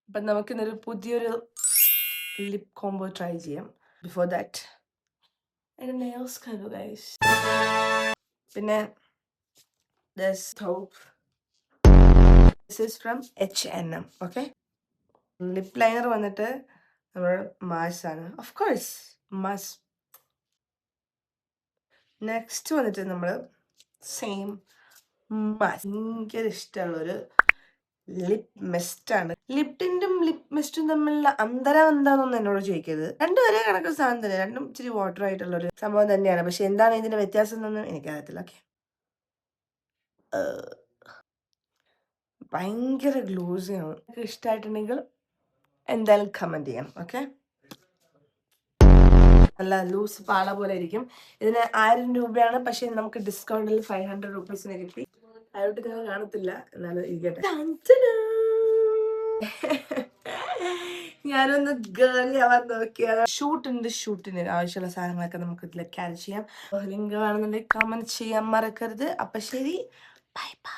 അപ്പം നമുക്കിന്നൊരു പുതിയൊരു ലിപ് കോംബോ ട്രൈ ചെയ്യാം. ബിഫോർ ദാറ്റ് എൻ്റെ നെയിൽസ് കണ്ടു ഗൈസ്. പിന്നെ this soap, this is from H&M. Okay, lip liner വന്നിട്ട് നമ്മൾ മാസാണ്, ഓഫ് കോഴ്സ് മാസ്. നെക്സ്റ്റ് വന്നിട്ട് നമ്മൾ സെയിം മാസ്, ഭയങ്കര ഇഷ്ടമുള്ളൊരു ലിപ് മിസ്റ്റാണ്. ലിപ് ടിൻറ്റും ലിപ് മിസ്റ്റും തമ്മിലുള്ള അന്തരം എന്താണെന്നൊന്നും എന്നോട് ചോദിക്കരുത്. രണ്ടും ഒരേ കണക്ക് സാധനം തന്നെ, രണ്ടും ഇച്ചിരി വാട്ടർ ആയിട്ടുള്ളൊരു സംഭവം തന്നെയാണ്. പക്ഷെ എന്താണ് ഇതിന്റെ വ്യത്യാസം എന്നൊന്നും എനിക്കറിയത്തില്ല. ഓക്കെ, ഭയങ്കര ഗ്ലോസിയാണ്. നിങ്ങൾക്ക് ഇഷ്ടമായിട്ടുണ്ടെങ്കിൽ എന്തായാലും കമൻറ്റ് ചെയ്യാം. ഓക്കെ, നല്ല ലൂസ് പാള പോലെ ഇരിക്കും. ഇതിന് 1000 രൂപയാണ്, പക്ഷെ നമുക്ക് ഡിസ്കൗണ്ടിൽ 500 റുപ്പീസിന് കിട്ടി. അയോട്ട് നിങ്ങൾ കാണത്തില്ല, എന്നാലും ഇരിക്കട്ടെ. ഞാനൊന്ന് ഗേളി ആവാൻ നോക്കിയത്. ഷൂട്ടിന് ആവശ്യമുള്ള സാധനങ്ങളൊക്കെ നമുക്ക് ഇതിൽ ക്യാരി ചെയ്യാം. ലിങ്ക് വേണമെന്നുണ്ടെങ്കിൽ കമന്റ് ചെയ്യാൻ മറക്കരുത്. അപ്പൊ ശരി, ബൈ ബൈ.